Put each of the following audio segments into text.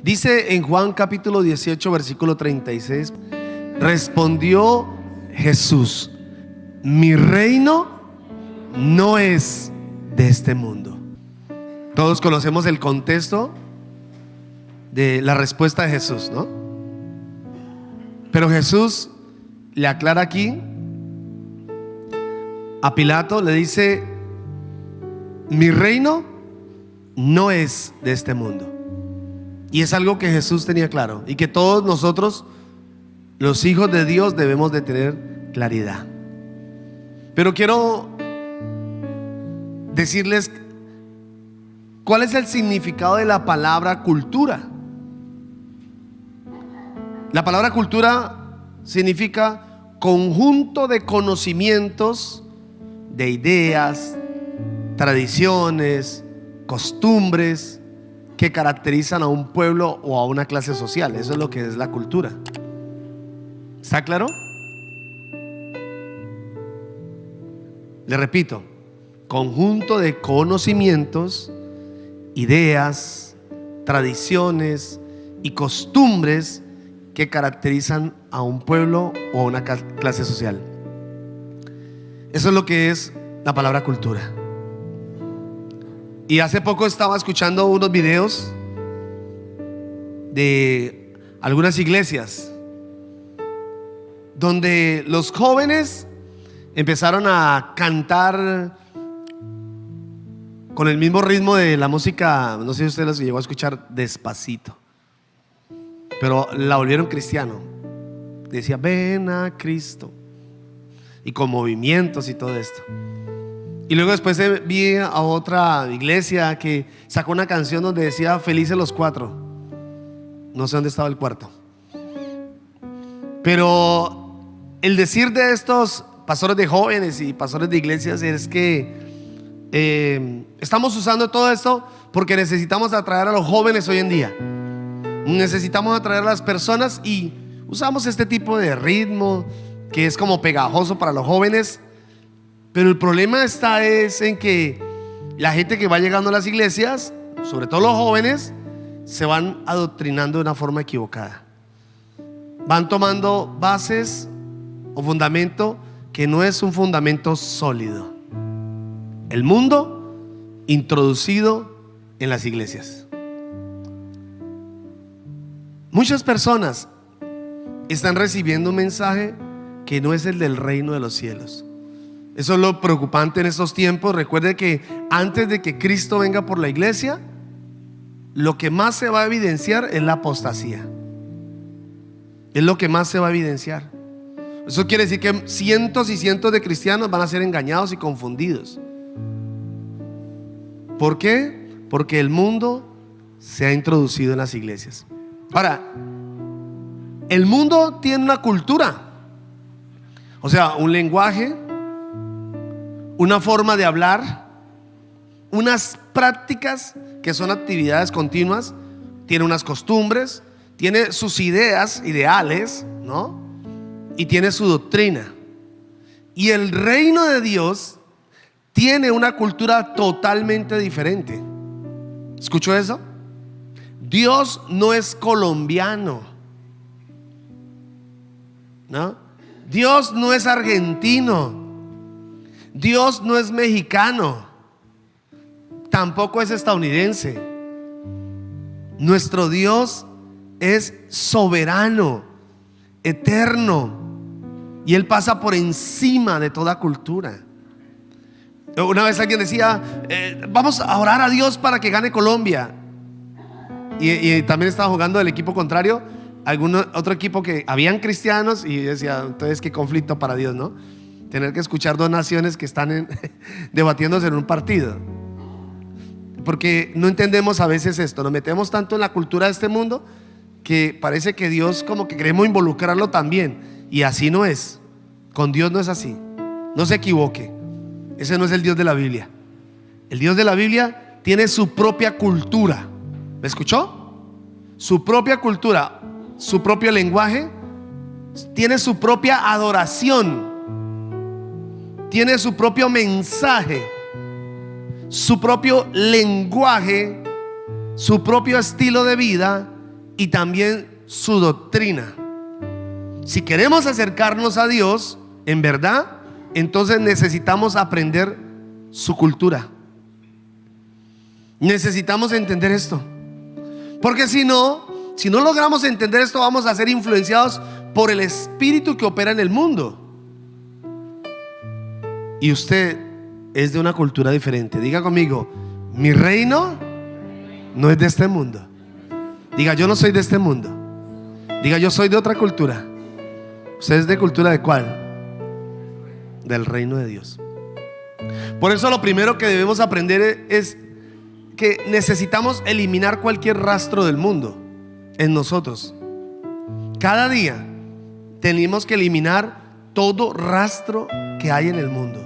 Dice en Juan capítulo 18 versículo 36: respondió Jesús: mi reino no es de este mundo. Todos conocemos el contexto de la respuesta de Jesús, ¿no? Pero Jesús le aclara aquí a Pilato, le dice: mi reino no es de este mundo. Y es algo que Jesús tenía claro y que todos nosotros, los hijos de Dios, debemos de tener claridad. Pero quiero decirles cuál es el significado de la palabra cultura. La palabra cultura significa conjunto de conocimientos, de ideas, tradiciones, costumbres que caracterizan a un pueblo o a una clase social. Eso es lo que es la cultura. ¿Está claro? Le repito: conjunto de conocimientos, ideas, tradiciones y costumbres que caracterizan a un pueblo o a una clase social. Eso es lo que es la palabra cultura. Y hace poco estaba escuchando unos videos de algunas iglesias donde los jóvenes empezaron a cantar con el mismo ritmo de la música. No sé si usted los llegó a escuchar, Despacito, pero la volvieron cristiano. Decía: ven a Cristo, y con movimientos y todo esto. Y luego después vi a otra iglesia que sacó una canción donde decía: felices los cuatro. No sé dónde estaba el cuarto. Pero el decir de estos pastores de jóvenes y pastores de iglesias es que estamos usando todo esto porque necesitamos atraer a los jóvenes hoy en día. Necesitamos atraer a las personas y usamos este tipo de ritmo que es como pegajoso para los jóvenes. Pero el problema es en que la gente que va llegando a las iglesias, sobre todo los jóvenes, se van adoctrinando de una forma equivocada. Van tomando bases o fundamento que no es un fundamento sólido. El mundo introducido en las iglesias. Muchas personas están recibiendo un mensaje que no es el del reino de los cielos. Eso es lo preocupante en estos tiempos. Recuerde que antes de que Cristo venga por la iglesia, lo que más se va a evidenciar es la apostasía. Es lo que más se va a evidenciar. Eso quiere decir que cientos y cientos de cristianos van a ser engañados y confundidos. ¿Por qué? Porque el mundo se ha introducido en las iglesias. Ahora, el mundo tiene una cultura, o sea, un lenguaje, una forma de hablar, unas prácticas que son actividades continuas, tiene unas costumbres, tiene sus ideales, ¿no? Y tiene su doctrina. Y el reino de Dios tiene una cultura totalmente diferente. ¿Escuchó eso? Dios no es colombiano, ¿no? Dios no es argentino. Dios no es mexicano, tampoco es estadounidense. Nuestro Dios es soberano, eterno, y Él pasa por encima de toda cultura. Una vez alguien decía: vamos a orar a Dios para que gane Colombia. Y también estaba jugando el equipo contrario, otro equipo que habían cristianos, y decía: entonces qué conflicto para Dios, ¿no? Tener que escuchar dos naciones que están debatiéndose en un partido. Porque no entendemos a veces esto. Nos metemos tanto en la cultura de este mundo que parece que Dios como que queremos involucrarlo también. Y así no es. Con Dios no es así. No se equivoque. Ese no es el Dios de la Biblia. El Dios de la Biblia tiene su propia cultura. ¿Me escuchó? Su propia cultura, su propio lenguaje, tiene su propia adoración, tiene su propio mensaje, su propio lenguaje su propio estilo de vida y también su doctrina. Si queremos acercarnos a Dios en verdad, entonces necesitamos aprender su cultura. Necesitamos entender esto, porque si no logramos entender esto, vamos a ser influenciados por el espíritu que opera en el mundo. Y usted es de una cultura diferente. Diga conmigo: mi reino no es de este mundo. Diga: yo no soy de este mundo. Diga: yo soy de otra cultura. ¿Usted es de cultura de cuál? Del reino de Dios. Por eso lo primero que debemos aprender es que necesitamos eliminar cualquier rastro del mundo en nosotros. Cada día tenemos que eliminar todo rastro que hay en el mundo,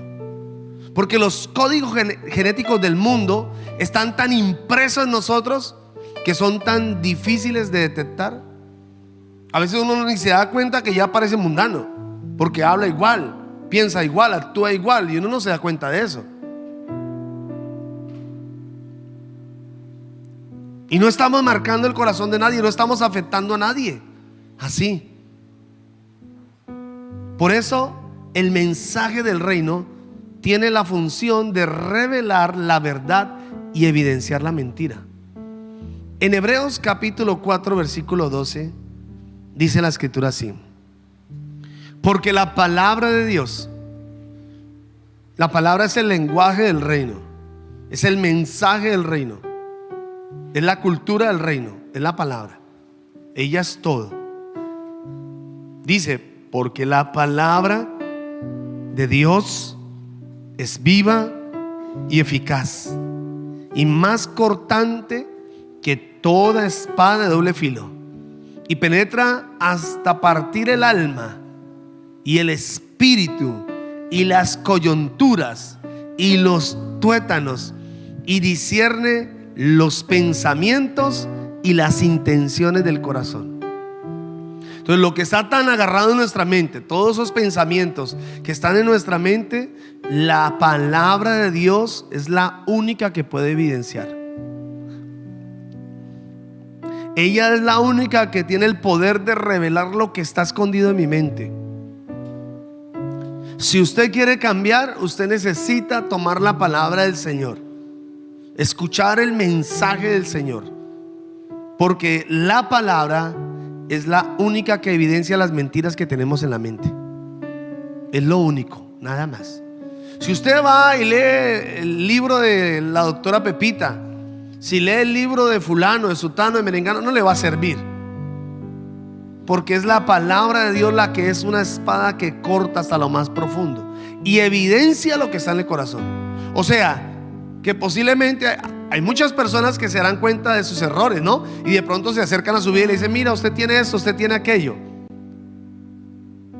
porque los códigos genéticos del mundo están tan impresos en nosotros que son tan difíciles de detectar. A veces uno ni se da cuenta que ya parece mundano, porque habla igual, piensa igual, actúa igual, y uno no se da cuenta de eso. Y no estamos marcando el corazón de nadie, no estamos afectando a nadie así. Por eso el mensaje del reino tiene la función de revelar la verdad y evidenciar la mentira. En Hebreos capítulo 4 versículo 12 dice la escritura así: porque la palabra de Dios, la palabra es el lenguaje del reino, es el mensaje del reino, es la cultura del reino, es la palabra. Ella es todo. Dice: porque la palabra de Dios es viva y eficaz, y más cortante que toda espada de doble filo, y penetra hasta partir el alma y el espíritu y las coyunturas y los tuétanos, y discierne los pensamientos y las intenciones del corazón. Entonces, lo que está tan agarrado en nuestra mente, todos esos pensamientos que están en nuestra mente, la palabra de Dios es la única que puede evidenciar. Ella es la única que tiene el poder de revelar lo que está escondido en mi mente. Si usted quiere cambiar, usted necesita tomar la palabra del Señor, escuchar el mensaje del Señor, porque la palabra es la única que evidencia las mentiras que tenemos en la mente. Es lo único, nada más. Si usted va y lee el libro de la doctora Pepita, si lee el libro de fulano, de sutano, de merengano, no le va a servir, porque es la palabra de Dios la que es una espada que corta hasta lo más profundo y evidencia lo que está en el corazón. O sea, que posiblemente hay muchas personas que se darán cuenta de sus errores, ¿no? Y de pronto se acercan a su vida y le dicen: mira, usted tiene esto, usted tiene aquello.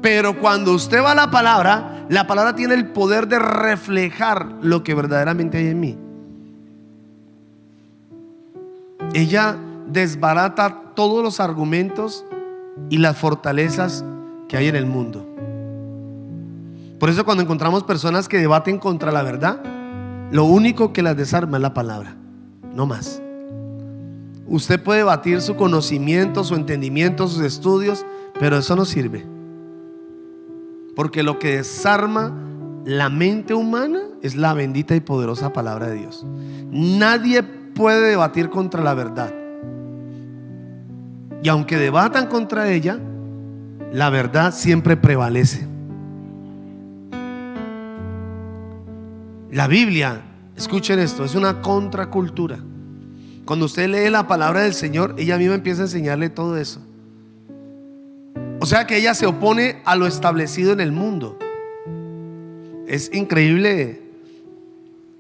Pero cuando usted va a la palabra tiene el poder de reflejar lo que verdaderamente hay en mí. Ella desbarata todos los argumentos y las fortalezas que hay en el mundo. Por eso, cuando encontramos personas que debaten contra la verdad, lo único que las desarma es la palabra, no más. Usted puede debatir su conocimiento, su entendimiento, sus estudios, pero eso no sirve, porque lo que desarma la mente humana es la bendita y poderosa palabra de Dios. Nadie puede debatir contra la verdad, y aunque debatan contra ella, la verdad siempre prevalece. La Biblia, escuchen esto, es una contracultura. Cuando usted lee la palabra del Señor, ella misma empieza a enseñarle todo eso. O sea que ella se opone a lo establecido en el mundo. Es increíble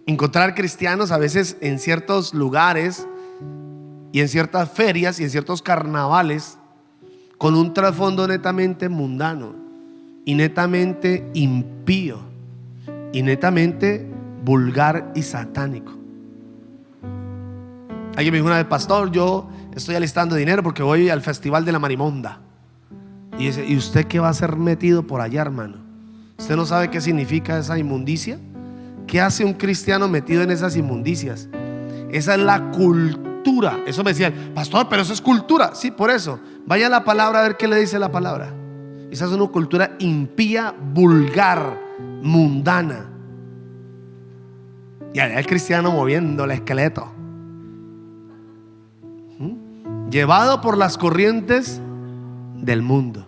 encontrar cristianos a veces en ciertos lugares y en ciertas ferias y en ciertos carnavales con un trasfondo netamente mundano y netamente impío y netamente vulgar y satánico. Alguien me dijo una vez: pastor, yo estoy alistando dinero porque voy al festival de la Marimonda. Y dice: ¿y usted qué va a ser metido por allá, hermano? ¿Usted no sabe qué significa esa inmundicia? ¿Qué hace un cristiano metido en esas inmundicias? Esa es la cultura cultura. Eso me decían, pastor, pero eso es cultura. Sí, por eso. Vaya a la palabra a ver qué le dice la palabra. Esa es una cultura impía, vulgar, mundana. Y allá el cristiano moviendo el esqueleto, llevado por las corrientes del mundo.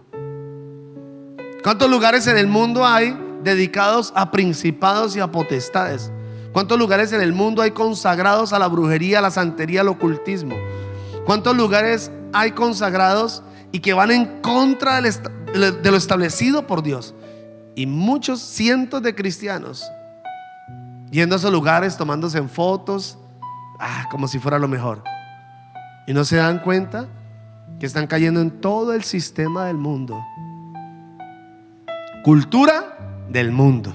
¿Cuántos lugares en el mundo hay dedicados a principados y a potestades? ¿Cuántos lugares en el mundo hay consagrados a la brujería, a la santería, al ocultismo? ¿Cuántos lugares hay consagrados y que van en contra de lo establecido por Dios? Y muchos cientos de cristianos yendo a esos lugares, tomándose en fotos, como si fuera lo mejor. Y no se dan cuenta que están cayendo en todo el sistema del mundo. Cultura del mundo.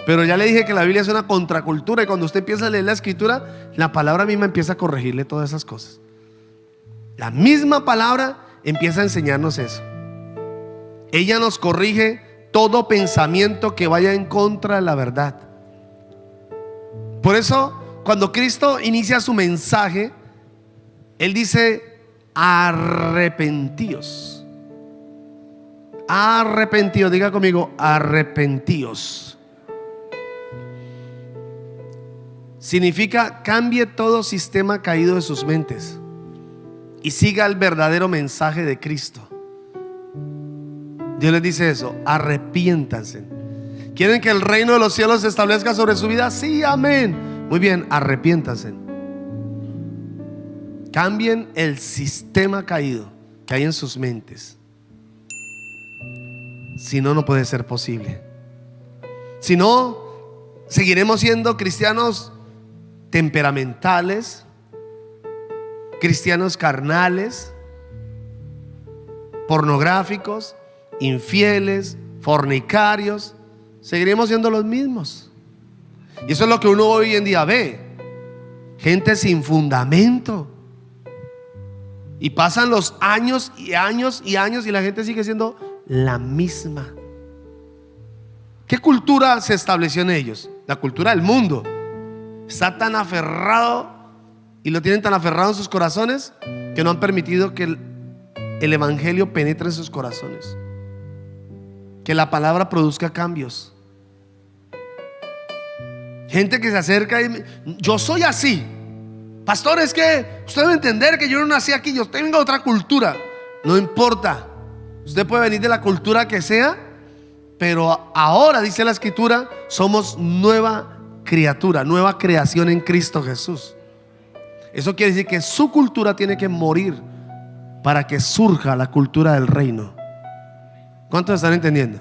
Pero ya le dije que la Biblia es una contracultura, y cuando usted empieza a leer la escritura, la palabra misma empieza a corregirle todas esas cosas. La misma palabra empieza a enseñarnos eso. Ella nos corrige todo pensamiento que vaya en contra de la verdad. Por eso, cuando Cristo inicia su mensaje, Él dice: arrepentíos. Arrepentíos, diga conmigo, arrepentíos. Significa: cambie todo sistema caído de sus mentes y siga el verdadero mensaje de Cristo. Dios les dice eso: arrepiéntanse. ¿Quieren que el reino de los cielos se establezca sobre su vida? Sí, amén. Muy bien, arrepiéntanse. Cambien el sistema caído que hay en sus mentes. Si no, no puede ser posible. Si no, seguiremos siendo cristianos temperamentales, cristianos carnales, pornográficos, infieles, fornicarios. Seguiremos siendo los mismos. Y eso es lo que uno hoy en día ve. Gente sin fundamento. Y pasan los años y años y años y la gente sigue siendo la misma. ¿Qué cultura se estableció en ellos? La cultura del mundo. Está tan aferrado y lo tienen tan aferrado en sus corazones que no han permitido que el evangelio penetre en sus corazones, que la palabra produzca cambios. Gente que se acerca y yo soy así. Pastor, es que usted debe entender que yo no nací aquí, yo tengo otra cultura. No importa, usted puede venir de la cultura que sea, pero ahora, dice la escritura, somos nueva criatura, nueva creación en Cristo Jesús. Eso quiere decir que su cultura tiene que morir para que surja la cultura del reino. ¿Cuántos están entendiendo?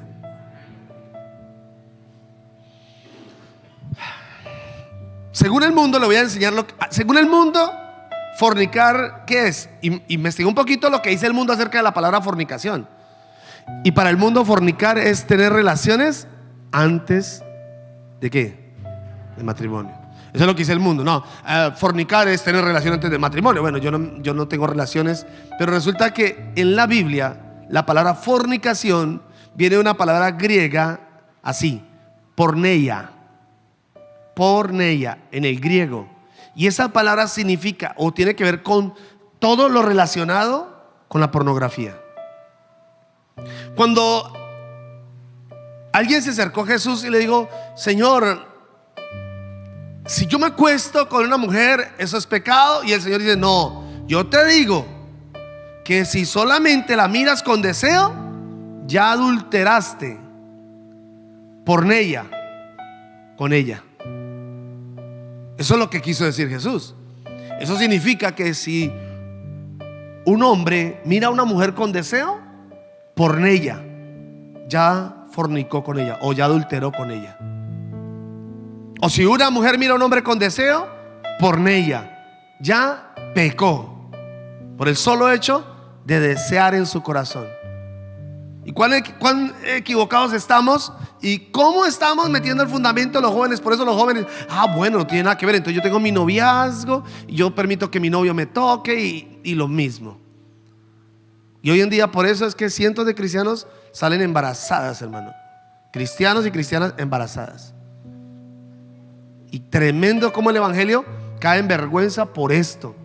Según el mundo, le voy a enseñar según el mundo, fornicar, ¿qué es? Investigué un poquito lo que dice el mundo acerca de la palabra fornicación. Y para el mundo, fornicar es tener relaciones antes ¿de qué? De matrimonio. Eso es lo que dice el mundo. No, fornicar es tener relaciones antes del matrimonio. Bueno, yo no tengo relaciones, pero resulta que en la Biblia la palabra fornicación viene de una palabra griega así, porneia. Porneia en el griego. Y esa palabra significa o tiene que ver con todo lo relacionado con la pornografía. Cuando alguien se acercó a Jesús y le dijo: Señor, si yo me acuesto con una mujer, ¿eso es pecado? Y el Señor dice: no, yo te digo que si solamente la miras con deseo, ya adulteraste porneia con ella. Eso es lo que quiso decir Jesús. Eso significa que si un hombre mira a una mujer con deseo, porneia, ya fornicó con ella o ya adulteró con ella. O si una mujer mira a un hombre con deseo, porneia, ya pecó por el solo hecho de desear en su corazón. ¿Y cuán equivocados estamos? ¿Y cómo estamos metiendo el fundamento de los jóvenes? Por eso los jóvenes, bueno, no tiene nada que ver. Entonces yo tengo mi noviazgo y yo permito que mi novio me toque y lo mismo. Y hoy en día por eso es que cientos de cristianos salen embarazadas, hermano. Cristianos y cristianas embarazadas. Y tremendo como el evangelio cae en vergüenza por esto.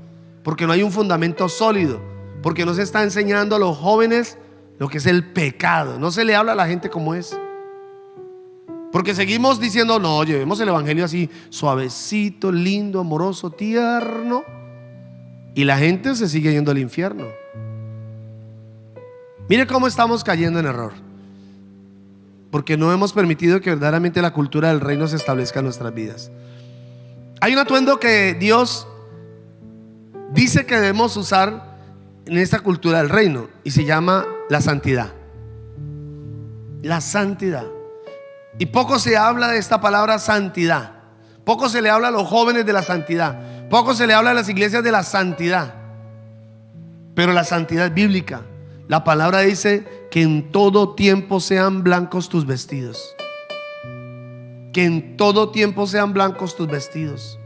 porque no hay un fundamento sólido, porque no se está enseñando a los jóvenes lo que es el pecado. No se le habla a la gente como es, porque seguimos diciendo: no, llevemos el evangelio así, suavecito, lindo, amoroso, tierno, y la gente se sigue yendo al infierno. Mire cómo estamos cayendo en error, porque no hemos permitido que verdaderamente la cultura del reino se establezca en nuestras vidas. Hay un atuendo que Dios dice que debemos usar en esta cultura del reino, y se llama la santidad. La santidad. Y poco se habla de esta palabra santidad. Poco se le habla a los jóvenes de la santidad. Poco se le habla a las iglesias de la santidad. Pero la santidad es bíblica. La palabra dice que en todo tiempo sean blancos tus vestidos. Que en todo tiempo sean blancos tus vestidos.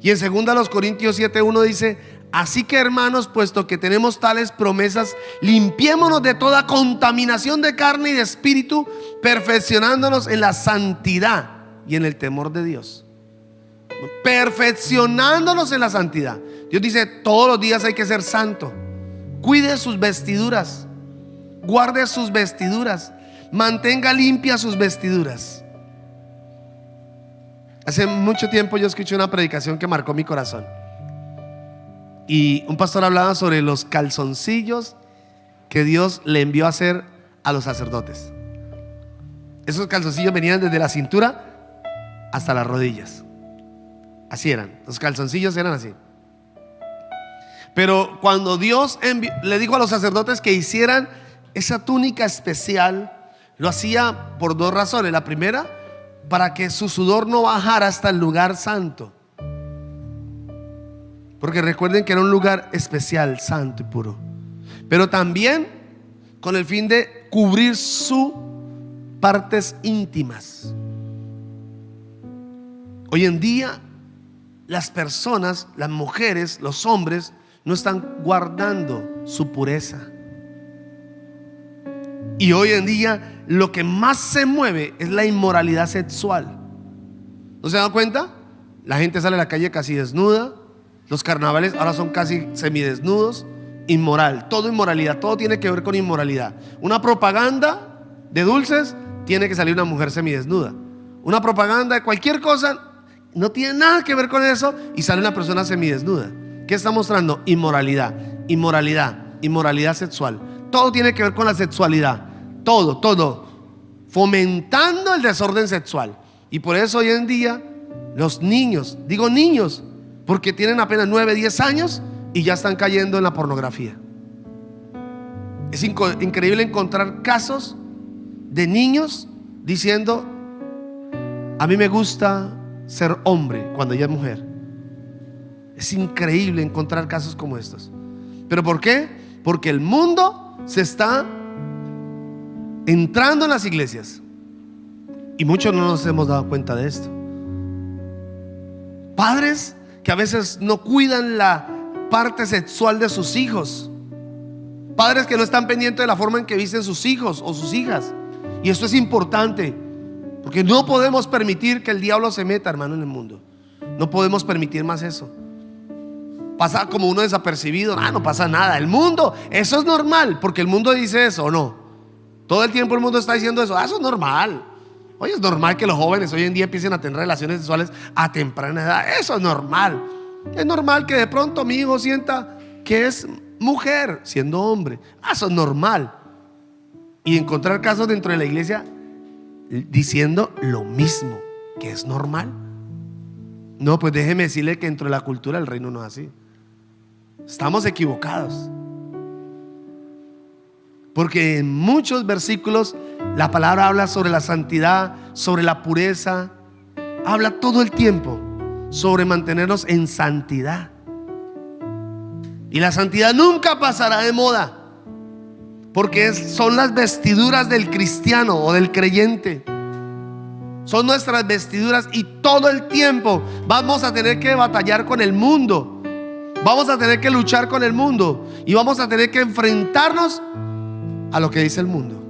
Y en 2 Corintios 7:1 dice: así que, hermanos, puesto que tenemos tales promesas, limpiémonos de toda contaminación de carne y de espíritu, perfeccionándonos en la santidad y en el temor de Dios. Perfeccionándonos en la santidad. Dios dice: todos los días hay que ser santo. Cuide sus vestiduras, guarde sus vestiduras, mantenga limpias sus vestiduras. Hace mucho tiempo yo escuché una predicación que marcó mi corazón, y un pastor hablaba sobre los calzoncillos que Dios le envió a hacer a los sacerdotes. Esos calzoncillos venían desde la cintura hasta las rodillas. Así eran, los calzoncillos eran así. Pero cuando Dios le dijo a los sacerdotes que hicieran esa túnica especial, lo hacía por dos razones. La primera, para que su sudor no bajara hasta el lugar santo, porque recuerden que era un lugar especial, santo y puro. Pero también con el fin de cubrir sus partes íntimas. Hoy en día las personas, las mujeres, los hombres, no están guardando su pureza. Y hoy en día lo que más se mueve es la inmoralidad sexual. ¿No se dan cuenta? La gente sale a la calle casi desnuda. Los carnavales ahora son casi semidesnudos. Inmoral, todo inmoralidad, todo tiene que ver con inmoralidad. Una propaganda de dulces, tiene que salir una mujer semidesnuda. Una propaganda de cualquier cosa, no tiene nada que ver con eso, y sale una persona semidesnuda. ¿Qué está mostrando? Inmoralidad, inmoralidad, inmoralidad sexual. Todo tiene que ver con la sexualidad. Todo fomentando el desorden sexual. Y por eso hoy en día los niños, digo niños porque tienen apenas 9, 10 años y ya están cayendo en la pornografía. Es increíble encontrar casos de niños diciendo: a mí me gusta ser hombre cuando ella es mujer. Es increíble encontrar casos como estos. ¿Pero por qué? Porque el mundo se está entrando en las iglesias y muchos no nos hemos dado cuenta de esto. Padres que a veces no cuidan la parte sexual de sus hijos. Padres que no están pendientes de la forma en que visten sus hijos o sus hijas. Y esto es importante, porque no podemos permitir que el diablo se meta, hermano, en el mundo. No podemos permitir más eso. Pasa como uno desapercibido: no pasa nada, el mundo, eso es normal, porque el mundo dice eso, ¿o no? Todo el tiempo el mundo está diciendo eso: eso es normal. Oye, es normal que los jóvenes hoy en día empiecen a tener relaciones sexuales a temprana edad. Eso es normal. Es normal que de pronto mi hijo sienta que es mujer siendo hombre. Eso es normal. Y encontrar casos dentro de la iglesia diciendo lo mismo, que es normal. No, pues déjeme decirle que dentro de la cultura del reino no es así. Estamos equivocados, porque en muchos versículos la palabra habla sobre la santidad, sobre la pureza. Habla todo el tiempo sobre mantenernos en santidad. Y la santidad nunca pasará de moda, porque son las vestiduras del cristiano o del creyente. Son nuestras vestiduras, y todo el tiempo vamos a tener que batallar con el mundo. Vamos a tener que luchar con el mundo, y vamos a tener que enfrentarnos a lo que dice el mundo,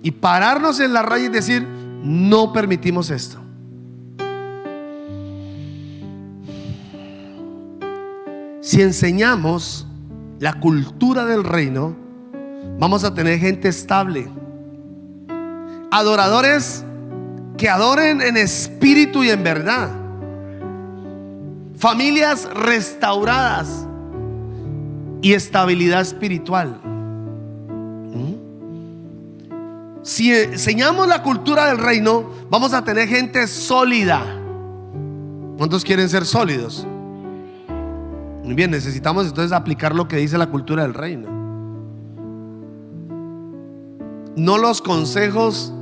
y pararnos en la raya y decir: no permitimos esto. Si enseñamos la cultura del reino, vamos a tener gente estable, adoradores que adoren en espíritu y en verdad, familias restauradas y estabilidad espiritual. Si enseñamos la cultura del reino, vamos a tener gente sólida. ¿Cuántos quieren ser sólidos? Muy bien, necesitamos entonces aplicar lo que dice la cultura del reino, no los consejos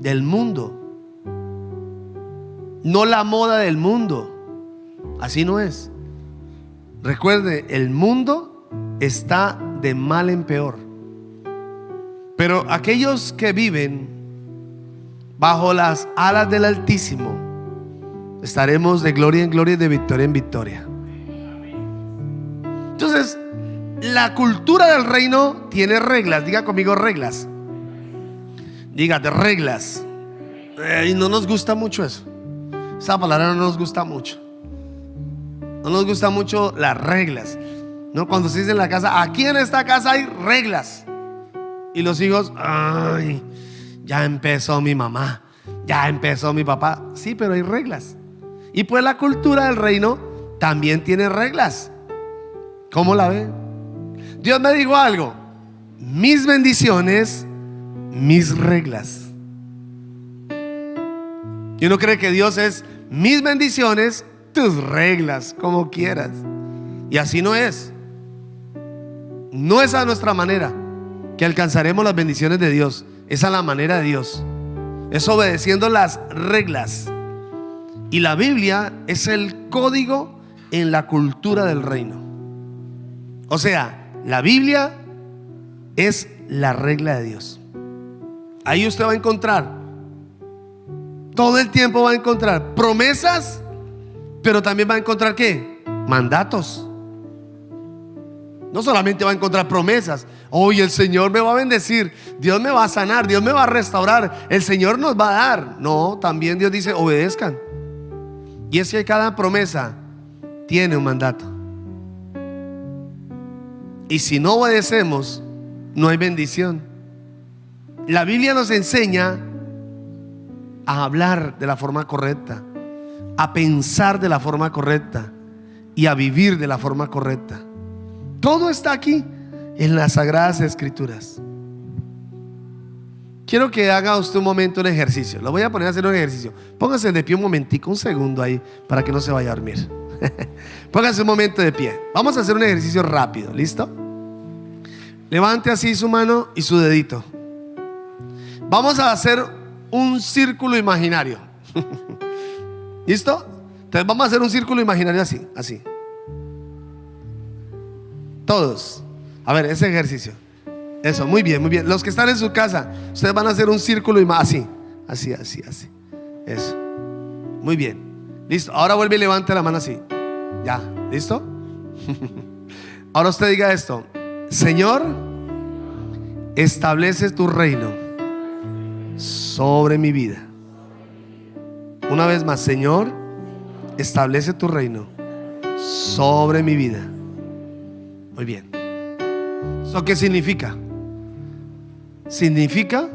del mundo, no la moda del mundo. Así no es. Recuerde, el mundo está de mal en peor, pero aquellos que viven bajo las alas del Altísimo estaremos de gloria en gloria y de victoria en victoria. Entonces, la cultura del reino tiene reglas. Diga conmigo, reglas. Diga, de reglas. Y no nos gusta mucho eso. Esa palabra no nos gusta mucho. No nos gusta mucho las reglas, ¿no? Cuando se dice en la casa, aquí en esta casa hay reglas, y los hijos, ay, ya empezó mi mamá, ya empezó mi papá. Sí, pero hay reglas. Y pues la cultura del reino también tiene reglas. ¿Cómo la ve? Dios me dijo algo: mis bendiciones, mis reglas. Y uno cree que Dios es mis bendiciones, tus reglas, como quieras. Y así no es. No es a nuestra manera que alcanzaremos las bendiciones de Dios. Es a la manera de Dios. Es obedeciendo las reglas. Y la Biblia es el código en la cultura del reino. O sea, la Biblia es la regla de Dios. Ahí usted va a encontrar, todo el tiempo va a encontrar promesas, pero también va a encontrar ¿qué? Mandatos. No solamente va a encontrar promesas. Hoy el Señor me va a bendecir, Dios me va a sanar, Dios me va a restaurar, el Señor nos va a dar. No, también Dios dice obedezcan. Y es que cada promesa tiene un mandato. Y si no obedecemos, no hay bendición. La Biblia nos enseña a hablar de la forma correcta, a pensar de la forma correcta y a vivir de la forma correcta. Todo está aquí en las Sagradas Escrituras. Quiero que haga usted un momento un ejercicio. Lo voy a poner a hacer un ejercicio. Póngase de pie un momentico, un segundo ahí, para que no se vaya a dormir. Póngase un momento de pie. Vamos a hacer un ejercicio rápido. ¿Listo? Levante así su mano y su dedito. Vamos a hacer un círculo imaginario. ¿Listo? Entonces vamos a hacer un círculo imaginario así, así. Todos. A ver, ese ejercicio. Eso, muy bien, muy bien. Los que están en su casa, ustedes van a hacer un círculo así, así, así, así. Eso. Muy bien. Listo. Ahora vuelve y levante la mano así. Ya. ¿Listo? Ahora usted diga esto: Señor, establece tu reino sobre mi vida. Una vez más: Señor, establece tu reino sobre mi vida. Muy bien. ¿Eso qué significa? Significa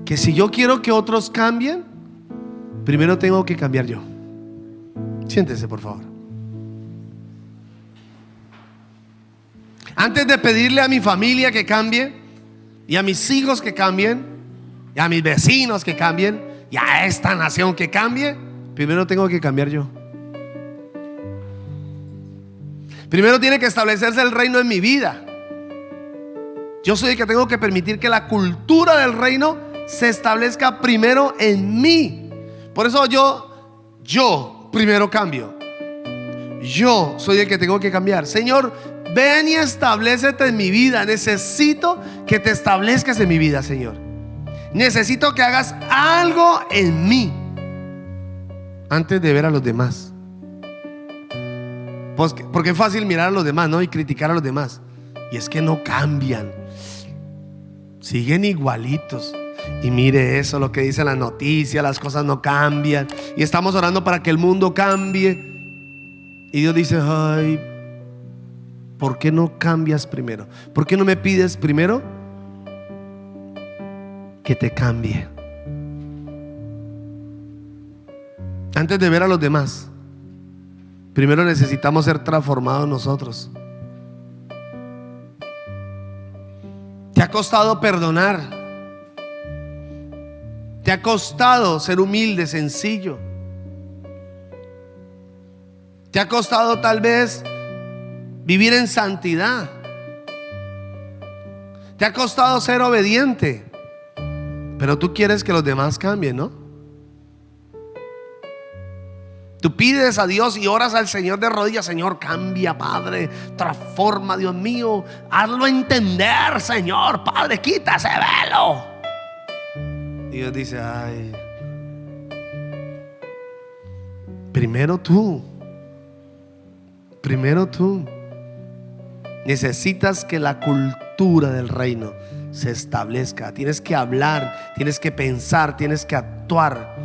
que si yo quiero que otros cambien, primero tengo que cambiar yo. Siéntese, por favor. Antes de pedirle a mi familia que cambie, y a mis hijos que cambien, y a mis vecinos que cambien, y a esta nación que cambie, primero tengo que cambiar yo. Primero tiene que establecerse el reino en mi vida. Yo soy el que tengo que permitir que la cultura del reino se establezca primero en mí. Por eso yo primero cambio. Yo soy el que tengo que cambiar. Señor, ven y establécete en mi vida. Necesito que te establezcas en mi vida, Señor. Necesito que hagas algo en mí antes de ver a los demás. Porque es fácil mirar a los demás, ¿no? Y criticar a los demás. Y es que no cambian. Siguen igualitos. Y mire eso, lo que dice la noticia, las cosas no cambian. Y estamos orando para que el mundo cambie. Y Dios dice: ay, ¿por qué no cambias primero? ¿Por qué no me pides primero que te cambie? Antes de ver a los demás, primero necesitamos ser transformados nosotros. ¿Te ha costado perdonar? ¿Te ha costado ser humilde, sencillo? ¿Te ha costado tal vez vivir en santidad? ¿Te ha costado ser obediente? Pero tú quieres que los demás cambien, ¿no? Tú pides a Dios y oras al Señor de rodillas: Señor, cambia, Padre, transforma, Dios mío, hazlo entender, Señor, Padre, quita ese velo. Y Dios dice: ay, primero tú. Necesitas que la cultura del reino se establezca. Tienes que hablar, tienes que pensar, tienes que actuar.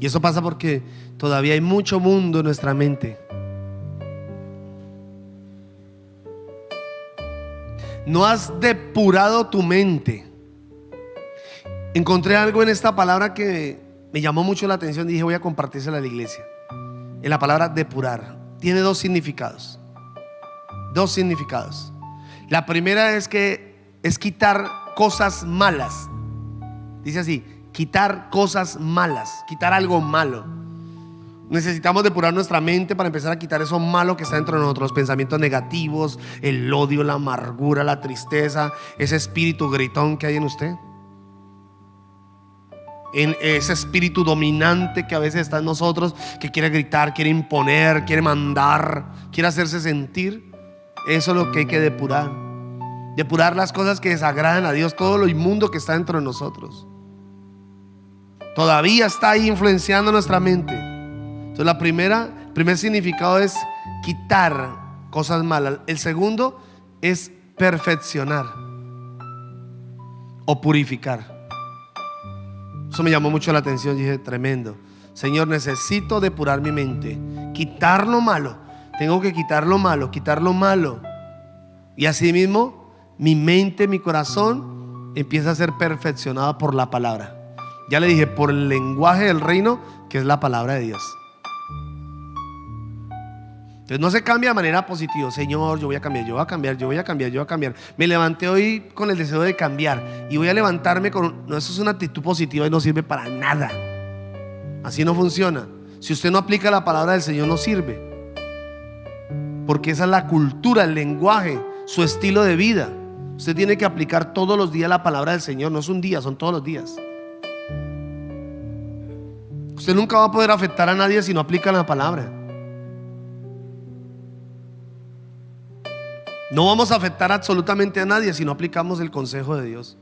Y eso pasa porque todavía hay mucho mundo en nuestra mente. No has depurado tu mente. Encontré algo en esta palabra que me llamó mucho la atención. Dije: voy a compartírsela a la iglesia. En la palabra depurar tiene dos significados. La primera es que es quitar cosas malas. Dice así: quitar cosas malas, quitar algo malo. Necesitamos depurar nuestra mente para empezar a quitar eso malo que está dentro de nosotros, los pensamientos negativos, el odio, la amargura, la tristeza, ese espíritu gritón que hay en usted, en ese espíritu dominante que a veces está en nosotros, que quiere gritar, quiere imponer, quiere mandar, quiere hacerse sentir. Eso es lo que hay que depurar. Depurar las cosas que desagradan a Dios, todo lo inmundo que está dentro de nosotros. Todavía está ahí influenciando nuestra mente. Entonces el primer significado es quitar cosas malas. El segundo es perfeccionar o purificar. Eso me llamó mucho la atención. Dije: tremendo. Señor, necesito depurar mi mente, quitar lo malo. Tengo que quitar lo malo. Y así mismo mi mente, mi corazón empieza a ser perfeccionado por la palabra. Ya le dije, por el lenguaje del reino, que es la palabra de Dios. Entonces no se cambia de manera positiva. Señor, yo voy a cambiar. Me levanté hoy con el deseo de cambiar y voy a levantarme con... No, eso es una actitud positiva y no sirve para nada. Así no funciona. Si usted no aplica la palabra del Señor, no sirve. Porque esa es la cultura, el lenguaje, su estilo de vida. Usted tiene que aplicar todos los días la palabra del Señor. No es un día, son todos los días. Usted nunca va a poder afectar a nadie si no aplica la palabra. No vamos a afectar absolutamente a nadie si no aplicamos el consejo de Dios.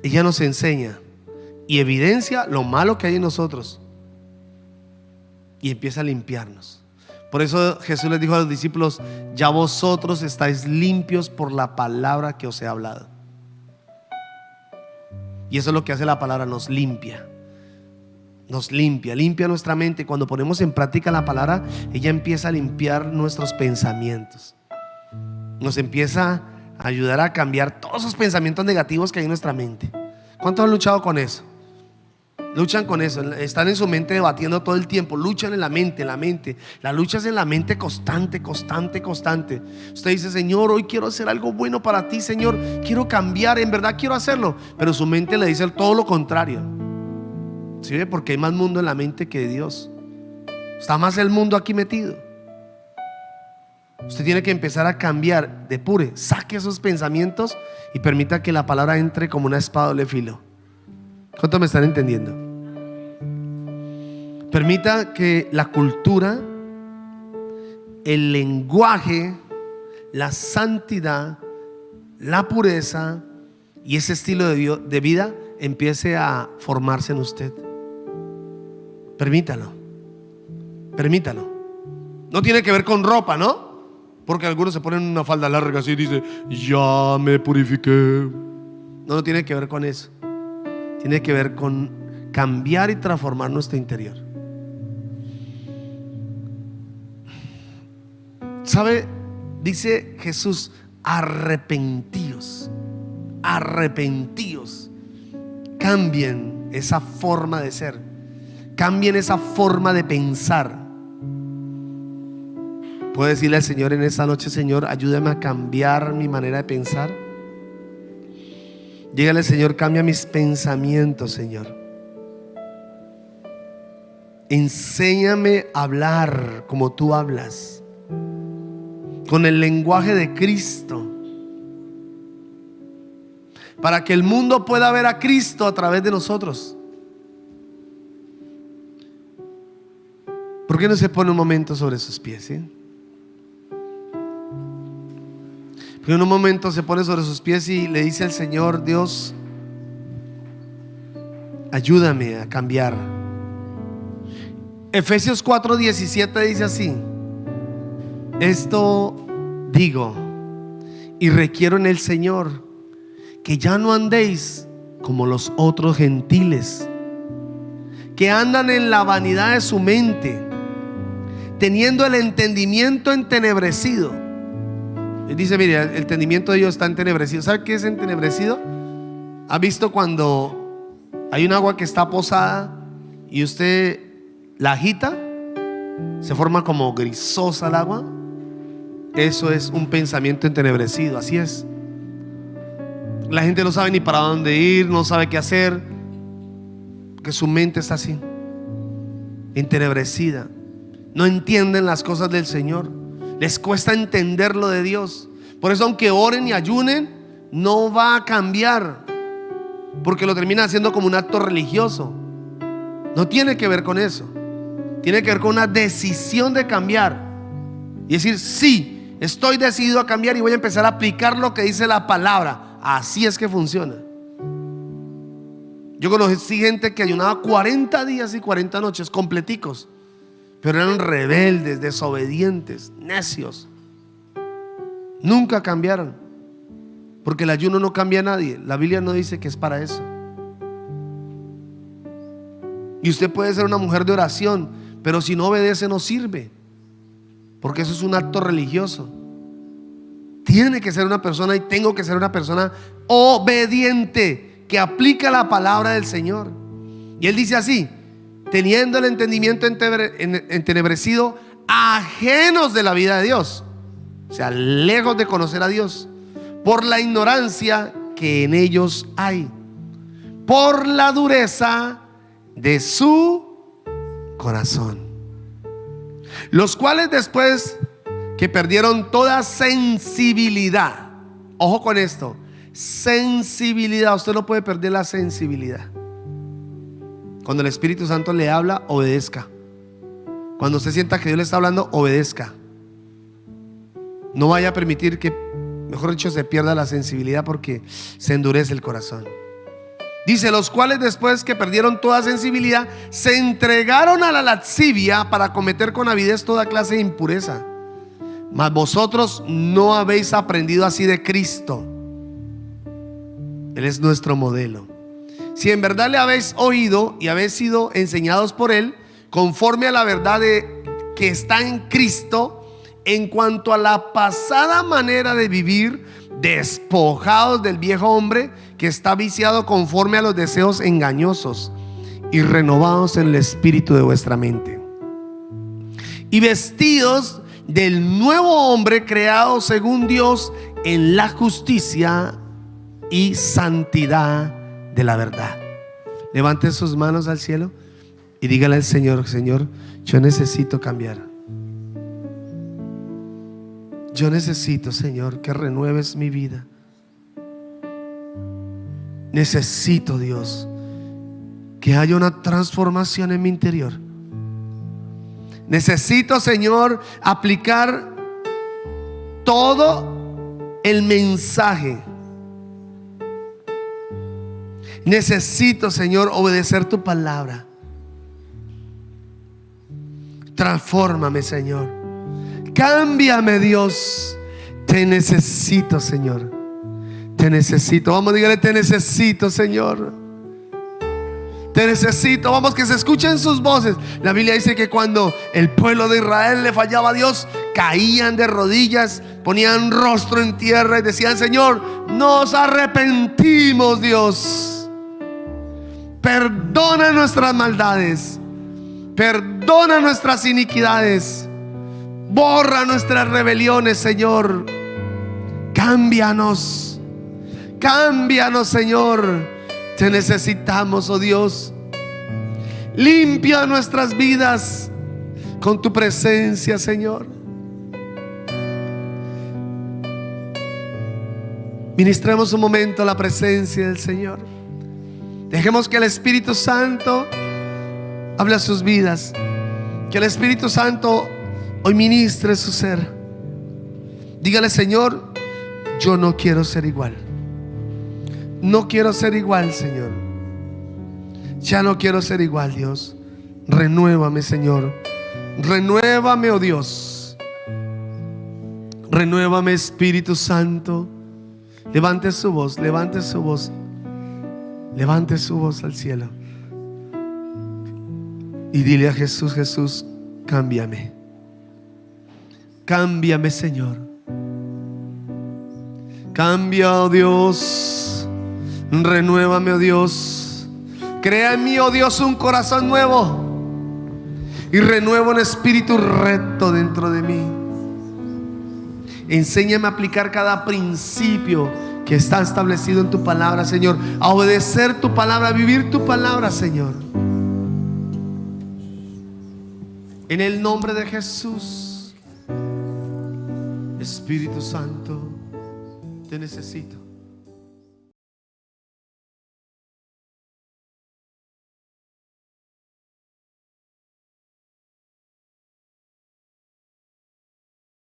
Ella nos enseña y evidencia lo malo que hay en nosotros y empieza a limpiarnos. Por eso Jesús les dijo a los discípulos: ya vosotros estáis limpios por la palabra que os he hablado. Y eso es lo que hace la palabra: nos limpia. Limpia nuestra mente. Cuando ponemos en práctica la palabra, ella empieza a limpiar nuestros pensamientos. Nos empieza a ayudar a cambiar todos esos pensamientos negativos que hay en nuestra mente. ¿Cuántos han luchado con eso? Luchan con eso, están en su mente debatiendo todo el tiempo. Luchan en la mente. La lucha es en la mente constante. Usted dice: Señor, hoy quiero hacer algo bueno para ti, Señor, quiero cambiar, en verdad quiero hacerlo. Pero su mente le dice todo lo contrario. ¿Sí ve? Porque hay más mundo en la mente que Dios. Está más el mundo aquí metido. Usted tiene que empezar a cambiar. Depure, saque esos pensamientos y permita que la palabra entre como una espada de doble filo. ¿Cuántos me están entendiendo? Permita que la cultura, el lenguaje, la santidad, la pureza y ese estilo de vida empiece a formarse en usted. Permítalo. No tiene que ver con ropa, ¿no? Porque algunos se ponen una falda larga así y dicen: ya me purifiqué. No tiene que ver con eso. Tiene que ver con cambiar y transformar nuestro interior. ¿Sabe? Dice Jesús: arrepentíos. Arrepentíos. Cambien esa forma de ser. Cambien esa forma de pensar. ¿Puedo decirle al Señor en esta noche: Señor, ayúdame a cambiar mi manera de pensar? Dígale: Señor, cambia mis pensamientos, Señor. Enséñame a hablar como tú hablas, con el lenguaje de Cristo, para que el mundo pueda ver a Cristo a través de nosotros. ¿Por qué no se pone un momento sobre sus pies? Porque en un momento se pone sobre sus pies y le dice al Señor: Dios, ayúdame a cambiar. Efesios 4:17 dice así: esto digo y requiero en el Señor, que ya no andéis como los otros gentiles, que andan en la vanidad de su mente, teniendo el entendimiento entenebrecido. Y dice: mire, el entendimiento de ellos está entenebrecido. ¿Sabe qué es entenebrecido? ¿Ha visto cuando hay un agua que está posada y usted la agita? Se forma como grisosa el agua. Eso es un pensamiento entenebrecido. Así es. La gente no sabe ni para dónde ir, no sabe qué hacer, porque su mente está así, entenebrecida. No entienden las cosas del Señor. Les cuesta entender lo de Dios. Por eso, aunque oren y ayunen, no va a cambiar, porque lo terminan haciendo como un acto religioso. No tiene que ver con eso. Tiene que ver con una decisión de cambiar y decir: sí, estoy decidido a cambiar y voy a empezar a aplicar lo que dice la palabra. Así es que funciona. Yo conocí gente que ayunaba 40 días y 40 noches completicos, pero eran rebeldes, desobedientes, necios. Nunca cambiaron, porque el ayuno no cambia a nadie. La Biblia no dice que es para eso. Y usted puede ser una mujer de oración, pero si no obedece no sirve, porque eso es un acto religioso. Tiene que ser una persona, y tengo que ser una persona obediente, que aplica la palabra del Señor. Y Él dice así: teniendo el entendimiento entenebrecido, ajenos de la vida de Dios. O sea, lejos de conocer a Dios, por la ignorancia que en ellos hay, por la dureza de su corazón, los cuales después que perdieron toda sensibilidad. Ojo con esto: sensibilidad. Usted no puede perder la sensibilidad. Cuando el Espíritu Santo le habla, obedezca. Cuando usted sienta que Dios le está hablando, obedezca. No vaya a permitir que, mejor dicho, se pierda la sensibilidad, porque se endurece el corazón. Dice: los cuales después que perdieron toda sensibilidad, se entregaron a la lascivia para cometer con avidez toda clase de impureza. Mas vosotros no habéis aprendido así de Cristo. Él es nuestro modelo. Si en verdad le habéis oído y habéis sido enseñados por Él, conforme a la verdad que está en Cristo, en cuanto a la pasada manera de vivir, despojados del viejo hombre que está viciado conforme a los deseos engañosos, y renovados en el espíritu de vuestra mente, y vestidos del nuevo hombre creado según Dios en la justicia y santidad de la verdad. Levante sus manos al cielo y dígale al Señor: Señor, yo necesito cambiar. Yo necesito, Señor, que renueves mi vida. Necesito, Dios, que haya una transformación en mi interior. Necesito, Señor, aplicar todo el mensaje. Necesito, Señor, obedecer tu palabra. Transfórmame, Señor. Cámbiame, Dios. Te necesito, Señor. Te necesito. Vamos, dígale: te necesito, Señor. Te necesito. Vamos, que se escuchen sus voces. La Biblia dice que cuando el pueblo de Israel le fallaba a Dios, caían de rodillas, ponían rostro en tierra y decían: Señor, nos arrepentimos, Dios. Perdona nuestras maldades, perdona nuestras iniquidades, borra nuestras rebeliones, Señor. Cámbianos, cámbianos, Señor. Te necesitamos, oh Dios. Limpia nuestras vidas con tu presencia, Señor. Ministremos un momento la presencia del Señor. Dejemos que el Espíritu Santo hable a sus vidas. Que el Espíritu Santo hoy ministre su ser. Dígale: Señor, yo no quiero ser igual. No quiero ser igual, Señor. Ya no quiero ser igual, Dios. Renuévame, Señor. Renuévame, oh Dios. Renuévame, Espíritu Santo. Levante su voz, levante su voz. Levante su voz al cielo y dile a Jesús: Jesús, cámbiame. Cámbiame, Señor. Cambia, oh Dios. Renuévame, oh Dios. Crea en mí, oh Dios, un corazón nuevo y renueva un espíritu recto dentro de mí. Enséñame a aplicar cada principio que está establecido en tu palabra, Señor. A obedecer tu palabra, a vivir tu palabra, Señor. En el nombre de Jesús. Espíritu Santo, te necesito.